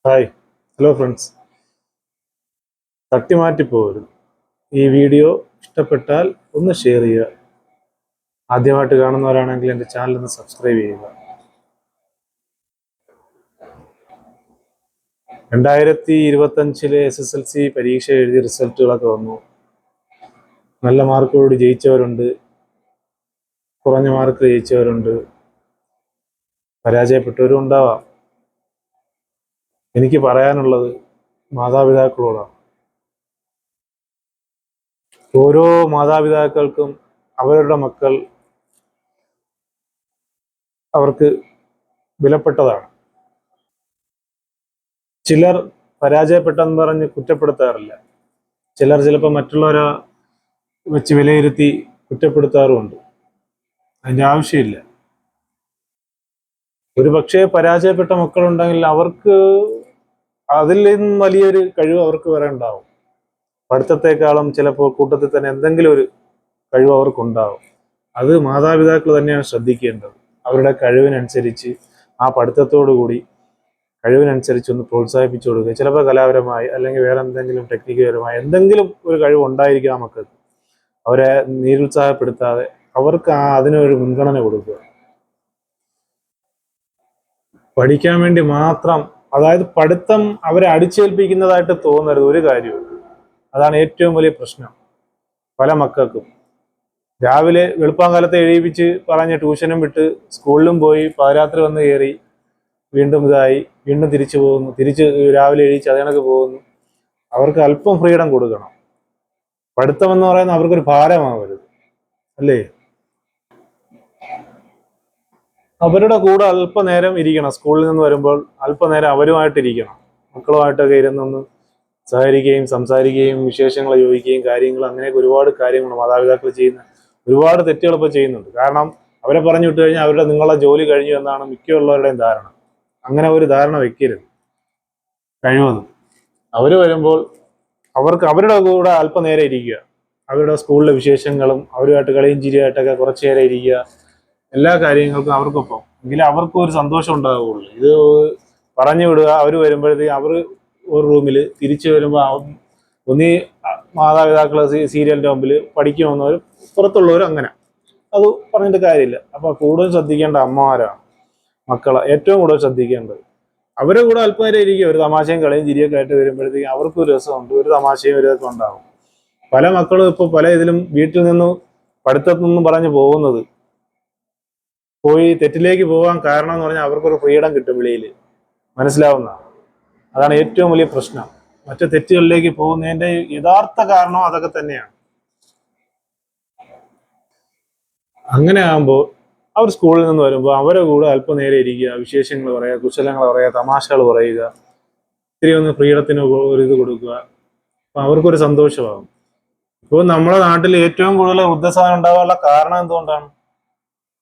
Hi, hello friends. തട്ടിമാറ്റിപ്പോകരുത്. ഈ video ഇഷ്ടപ്പെട്ടാൽ ഒന്ന് ഷെയർ ചെയ്യുക. ആദ്യമായിട്ട് കാണുന്നവരാണെങ്കിൽ എൻ്റെ ചാനൽ ഒന്ന് സബ്സ്ക്രൈബ് ചെയ്യുക. 2025 SSLC പരീക്ഷ എഴുതി റിസൾട്ടുകളൊക്കെ വന്നു. നല്ല മാർക്കോട് ജയിച്ചവരുണ്ട്, കുറഞ്ഞ മാർക്ക് ജയിച്ചവരുണ്ട്, പരാജയപ്പെട്ടവരും ഉണ്ടാവാം. എനിക്ക് പറയാനുള്ളത് മാതാപിതാക്കളോടാണ്. ഓരോ മാതാപിതാക്കൾക്കും അവരുടെ മക്കൾ അവർക്ക് വിലപ്പെട്ടതാണ്. ചിലർ പരാജയപ്പെട്ടെന്ന് പറഞ്ഞ് കുറ്റപ്പെടുത്താറില്ല. ചിലപ്പോൾ മറ്റുള്ളവരെ വെച്ച് വിലയിരുത്തി കുറ്റപ്പെടുത്താറുമുണ്ട്. അതിൻ്റെ ആവശ്യമില്ല. ഒരു പക്ഷേ പരാജയപ്പെട്ട മക്കളുണ്ടെങ്കിൽ അവർക്ക് അതിൽ നിന്നും വലിയൊരു കഴിവ് അവർക്ക് വരെ ഉണ്ടാവും. പഠിത്തത്തെക്കാളും ചിലപ്പോൾ കൂട്ടത്തിൽ തന്നെ എന്തെങ്കിലും ഒരു കഴിവ് അവർക്കുണ്ടാവും. അത് മാതാപിതാക്കൾ തന്നെയാണ് ശ്രദ്ധിക്കേണ്ടത്. അവരുടെ കഴിവിനനുസരിച്ച് ആ പഠിത്തത്തോടു കൂടി കഴിവിനനുസരിച്ച് ഒന്ന് പ്രോത്സാഹിപ്പിച്ചു കൊടുക്കുക. ചിലപ്പോൾ കലാപരമായി അല്ലെങ്കിൽ വേറെ എന്തെങ്കിലും ടെക്നിക്കൽപരമായി എന്തെങ്കിലും ഒരു കഴിവ് ഉണ്ടായിരിക്കും ആ മക്കൾക്ക്. അവരെ നിരുത്സാഹപ്പെടുത്താതെ അവർക്ക് അതിനൊരു മുൻഗണന കൊടുക്കുക. പഠിക്കാൻ വേണ്ടി മാത്രം, അതായത് പഠിത്തം അവരെ അടിച്ചേൽപ്പിക്കുന്നതായിട്ട് തോന്നരുത് ഒരു കാര്യവും. അതാണ് ഏറ്റവും വലിയ പ്രശ്നം പല മക്കൾക്കും. രാവിലെ വെളുപ്പാങ്കാലത്തെ എഴുതിപ്പിച്ച് പറഞ്ഞ് ട്യൂഷനും വിട്ട് സ്കൂളിലും പോയി പാതിരാത്രി വന്ന് കയറി വീണ്ടും വീണ്ടും തിരിച്ചു പോകുന്നു, തിരിച്ച് രാവിലെ എഴുതിച്ച് അതിനൊക്കെ പോകുന്നു. അവർക്ക് അല്പം ഫ്രീഡം കൊടുക്കണം. പഠിത്തം എന്ന് പറയുന്നത് അവർക്കൊരു ഭാരമാവരുത്, അല്ലേ? അവരുടെ കൂടെ അല്പനേരം ഇരിക്കണം. സ്കൂളിൽ നിന്ന് വരുമ്പോൾ അല്പനേരം അവരുമായിട്ടിരിക്കണം. മക്കളുമായിട്ടൊക്കെ ഇരുന്നൊന്ന് സഹകരിക്കുകയും സംസാരിക്കുകയും വിശേഷങ്ങൾ ചോദിക്കുകയും കാര്യങ്ങൾ, അങ്ങനെയൊക്കെ ഒരുപാട് കാര്യങ്ങൾ മാതാപിതാക്കൾ ചെയ്യുന്ന ഒരുപാട് തെറ്റുകൾ ഇപ്പോൾ ചെയ്യുന്നുണ്ട്. കാരണം അവരെ പറഞ്ഞു വിട്ടു കഴിഞ്ഞാൽ നിങ്ങളെ ജോലി കഴിഞ്ഞു എന്നാണ് മിക്കുള്ളവരുടെയും ധാരണ. അങ്ങനെ ഒരു ധാരണ വെക്കരുത്. കഴിവതും അവർ വരുമ്പോൾ അവർക്ക് അവരുടെ കൂടെ അല്പനേരം ഇരിക്കുക. അവരുടെ സ്കൂളിലെ വിശേഷങ്ങളും അവരുമായിട്ട് കളിയും ചിരിയായിട്ടൊക്കെ കുറച്ചു നേരം ഇരിക്കുക. എല്ലാ കാര്യങ്ങൾക്കും അവർക്കൊപ്പം, എങ്കിലും അവർക്കും ഒരു സന്തോഷം ഉണ്ടാവുകയുള്ളൂ. ഇത് പറഞ്ഞു വിടുക, അവർ വരുമ്പോഴത്തേക്ക് അവർ ഒരു റൂമിൽ, തിരിച്ചു വരുമ്പോൾ ഒന്നീ മാതാപിതാക്കൾ സീരിയലിൻ്റെ മുമ്പിൽ, പഠിക്കാൻ വന്നവർ പുറത്തുള്ളവരും അങ്ങനെ. അത് പറഞ്ഞിട്ട് കാര്യമില്ല. അപ്പോൾ കൂടുതൽ ശ്രദ്ധിക്കേണ്ട അമ്മമാരാണ് മക്കളെ ഏറ്റവും കൂടുതൽ ശ്രദ്ധിക്കേണ്ടത്. അവരെ കൂടെ അല്പനേരം ഇരിക്കുക. ഒരു തമാശയും കളിയും ചിരിയൊക്കെ ആയിട്ട് വരുമ്പോഴത്തേക്ക് അവർക്കും ഒരു രസമുണ്ട്, ഒരു തമാശയും ഒരു ഇതൊക്കെ ഉണ്ടാവും. പല മക്കളും ഇപ്പോൾ പല ഇതിലും വീട്ടിൽ നിന്നും പഠിത്തത്തിൽ നിന്നും പറഞ്ഞ് പോയി തെറ്റിലേക്ക് പോകാൻ കാരണം എന്ന് പറഞ്ഞാൽ അവർക്കൊരു ഫ്രീഡം കിട്ടും വെളിയിൽ, മനസ്സിലാവുന്ന. അതാണ് ഏറ്റവും വലിയ പ്രശ്നം. മറ്റു തെറ്റുകളിലേക്ക് പോകുന്നതിന്റെ യഥാർത്ഥ കാരണം അതൊക്കെ തന്നെയാണ്. അങ്ങനെ ആകുമ്പോൾ അവർ സ്കൂളിൽ നിന്ന് വരുമ്പോൾ അവരെ കൂടെ അല്പനേരം ഇരിക്കുക, വിശേഷങ്ങൾ പറയുക, കുശലങ്ങൾ പറയുക, തമാശകൾ പറയുക, ഇത്തിരി ഒന്ന് ഫ്രീഡത്തിന് ഒരു ഇത് കൊടുക്കുക. അപ്പം അവർക്കൊരു സന്തോഷമാകും. ഇപ്പോൾ നമ്മുടെ നാട്ടിൽ ഏറ്റവും കൂടുതൽ വൃദ്ധസദനം ഉണ്ടാകാനുള്ള കാരണം എന്തുകൊണ്ടാണ്?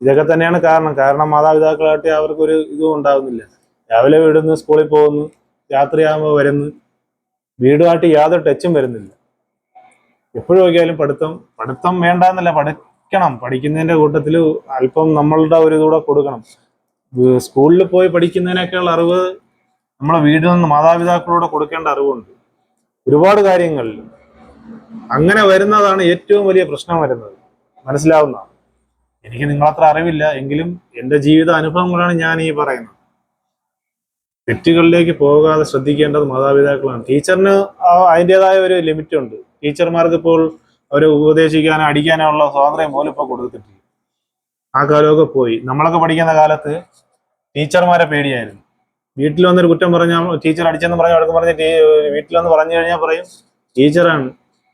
ഇതൊക്കെ തന്നെയാണ് കാരണം മാതാപിതാക്കളായിട്ട് അവർക്കൊരു ഇതും ഉണ്ടാകുന്നില്ല. രാവിലെ വിടുന്നു, സ്കൂളിൽ പോകുന്നു, രാത്രിയാകുമ്പോൾ വരുന്നു, വീടുമായിട്ട് യാതൊരു ടച്ചും വരുന്നില്ല. എപ്പോഴും നോക്കിയാലും പഠിത്തം വേണ്ടെന്നല്ല, പഠിക്കണം. പഠിക്കുന്നതിന്റെ കൂട്ടത്തിൽ അല്പം നമ്മളുടെ ഒരു ഇതൂടെ കൊടുക്കണം. സ്കൂളിൽ പോയി പഠിക്കുന്നതിനേക്കാൾ അറിവ് നമ്മളെ വീട്ടിൽ നിന്ന് മാതാപിതാക്കളോട് കൊടുക്കേണ്ട അറിവുണ്ട് ഒരുപാട് കാര്യങ്ങളിൽ. അങ്ങനെ വരുന്നതാണ് ഏറ്റവും വലിയ പ്രശ്നം വരുന്നത്, മനസ്സിലാവുന്ന. എനിക്ക് നിങ്ങളത്ര അറിവില്ല, എങ്കിലും എൻ്റെ ജീവിത അനുഭവങ്ങളാണ് ഞാൻ ഈ പറയുന്നത്. തെറ്റുകളിലേക്ക് പോകാതെ ശ്രദ്ധിക്കേണ്ടത് മാതാപിതാക്കളാണ്. ടീച്ചറിന് അതിൻ്റെതായ ഒരു ലിമിറ്റ് ഉണ്ട്. ടീച്ചർമാർക്ക് ഇപ്പോൾ അവരെ ഉപദേശിക്കാനോ അടിക്കാനോ ഉള്ള സ്വാതന്ത്ര്യം പോലും ഇപ്പോൾ കൊടുത്തിട്ടില്ല. ആ കാലമൊക്കെ പോയി. നമ്മളൊക്കെ പഠിക്കുന്ന കാലത്ത് ടീച്ചർമാരെ പേടിയായിരുന്നു. വീട്ടിൽ വന്നൊരു കുറ്റം പറഞ്ഞാൽ, ടീച്ചർ അടിച്ചെന്ന് പറഞ്ഞ് വഴക്കം പറഞ്ഞ് വീട്ടിൽ വന്ന് പറഞ്ഞു കഴിഞ്ഞാൽ പറയും ടീച്ചറാണ്,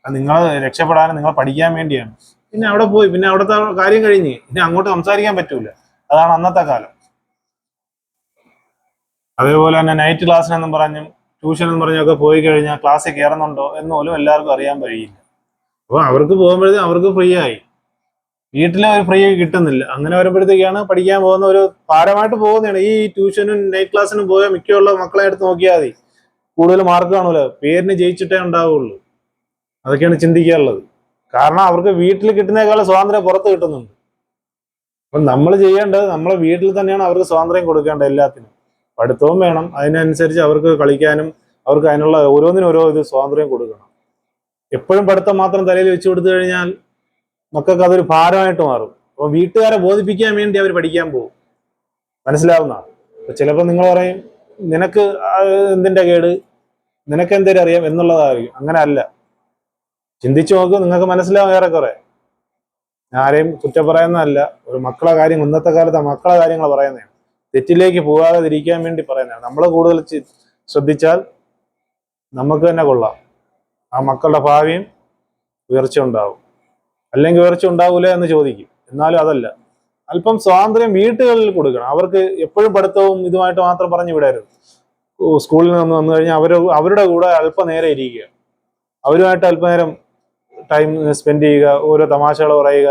നിങ്ങൾ രക്ഷപ്പെടാനും നിങ്ങൾ പഠിക്കാൻ വേണ്ടിയാണ്. പിന്നെ അവിടെ പോയി, പിന്നെ അവിടുത്തെ കാര്യം കഴിഞ്ഞ് പിന്നെ അങ്ങോട്ട് സംസാരിക്കാൻ പറ്റൂല. അതാണ് അന്നത്തെ കാലം. അതേപോലെ തന്നെ നൈറ്റ് ക്ലാസ്സിനെന്നും പറഞ്ഞും ട്യൂഷൻ എന്ന് പറഞ്ഞൊക്കെ പോയി കഴിഞ്ഞാൽ ക്ലാസ്സിൽ കയറുന്നുണ്ടോ എന്ന് പോലും എല്ലാവർക്കും അറിയാൻ കഴിയില്ല. അപ്പോൾ അവർക്ക് പോകുമ്പോഴത്തേക്കും അവർക്ക് ഫ്രീ ആയി, വീട്ടിലെ ഒരു ഫ്രീ കിട്ടുന്നില്ല. അങ്ങനെ വരുമ്പോഴത്തേക്കാണ് പഠിക്കാൻ പോകുന്ന ഒരു ഭാരമായിട്ട് പോകുന്നതാണ്. ഈ ട്യൂഷനും നൈറ്റ് ക്ലാസ്സിനും പോയാൽ മിക്കുള്ള മക്കളെ എടുത്ത് നോക്കിയാൽ മതി, കൂടുതൽ മാർക്ക് കാണൂല, പേരിന് ജയിച്ചിട്ടേ ഉണ്ടാവുള്ളൂ. അതൊക്കെയാണ് ചിന്തിക്കാനുള്ളത്. കാരണം അവർക്ക് വീട്ടിൽ കിട്ടുന്നേക്കാളും സ്വാതന്ത്ര്യം പുറത്ത് കിട്ടുന്നുണ്ട്. അപ്പം നമ്മൾ ചെയ്യേണ്ടത് നമ്മളെ വീട്ടിൽ തന്നെയാണ് അവർക്ക് സ്വാതന്ത്ര്യം കൊടുക്കേണ്ടത് എല്ലാത്തിനും. പഠിത്തവും വേണം, അതിനനുസരിച്ച് അവർക്ക് കളിക്കാനും അവർക്ക് അതിനുള്ള ഓരോന്നിനും ഓരോ ഇത് സ്വാതന്ത്ര്യം കൊടുക്കണം. എപ്പോഴും പഠിത്തം മാത്രം തലയിൽ വെച്ച് കൊടുത്തു കഴിഞ്ഞാൽ മക്കൾക്ക് അതൊരു ഭാരമായിട്ട് മാറും. അപ്പോൾ വീട്ടുകാരെ ബോധിപ്പിക്കാൻ വേണ്ടി അവർ പഠിക്കാൻ പോകും. മനസ്സിലാവുന്നതാണ്. ചിലപ്പോൾ നിങ്ങൾ പറയും നിനക്ക് എന്തിന്റെ കേട്, നിനക്ക് എന്തേലും അറിയാം എന്നുള്ളതായിരിക്കും. അങ്ങനെ അല്ല. ചിന്തിച്ചു നോക്ക്, നിങ്ങൾക്ക് മനസ്സിലാവും ഏറെക്കുറെ. ആരെയും കുറ്റം പറയുന്നതല്ല. ഒരു മക്കളെ കാര്യം, ഇന്നത്തെ കാലത്ത് മക്കളെ കാര്യങ്ങൾ പറയുന്നതാണ്. തെറ്റിലേക്ക് പോകാതിരിക്കാൻ വേണ്ടി പറയുന്നതാണ്. നമ്മൾ കൂടുതൽ ശ്രദ്ധിച്ചാൽ നമുക്ക് തന്നെ കൊള്ളാം. ആ മക്കളുടെ ഭാവിയും ഉയർച്ച ഉണ്ടാവും. അല്ലെങ്കിൽ ഉയർച്ച ഉണ്ടാവൂല എന്ന് ചോദിക്കും. എന്നാലും അതല്ല, അല്പം സ്വാതന്ത്ര്യം വീട്ടുകളിൽ കൊടുക്കണം. അവർക്ക് എപ്പോഴും പഠിത്തവും ഇതുമായിട്ട് മാത്രം പറഞ്ഞു വിടരുത്. സ്കൂളിൽ നിന്ന് വന്നു കഴിഞ്ഞാൽ അവരുടെ കൂടെ അല്പനേരം ഇരിക്കുക, അവരുമായിട്ട് അല്പനേരം ടൈം സ്പെൻഡ് ചെയ്യുക, ഓരോ തമാശകൾ പറയുക,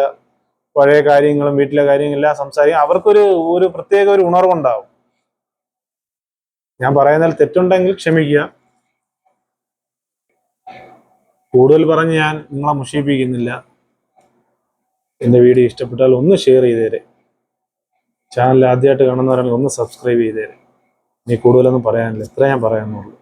പഴയ കാര്യങ്ങളും വീട്ടിലെ കാര്യങ്ങളെല്ലാം സംസാരിക്കുക. അവർക്കൊരു പ്രത്യേക ഒരു ഉണർവുണ്ടാവും. ഞാൻ പറയുന്നതിൽ തെറ്റുണ്ടെങ്കിൽ ക്ഷമിക്കുക. കൂടുതൽ പറഞ്ഞ് ഞാൻ നിങ്ങളെ മുഷിപ്പിക്കുന്നില്ല. എൻ്റെ വീഡിയോ ഇഷ്ടപ്പെട്ടാൽ ഒന്ന് ഷെയർ ചെയ്തേരെ. ചാനൽ ആദ്യമായിട്ട് കാണുന്നവരാണെങ്കിൽ ഒന്ന് സബ്സ്ക്രൈബ് ചെയ്തേരെ. ഇനി കൂടുതലൊന്നും പറയാനില്ല, ഇത്ര ഞാൻ പറയാനുള്ളൂ.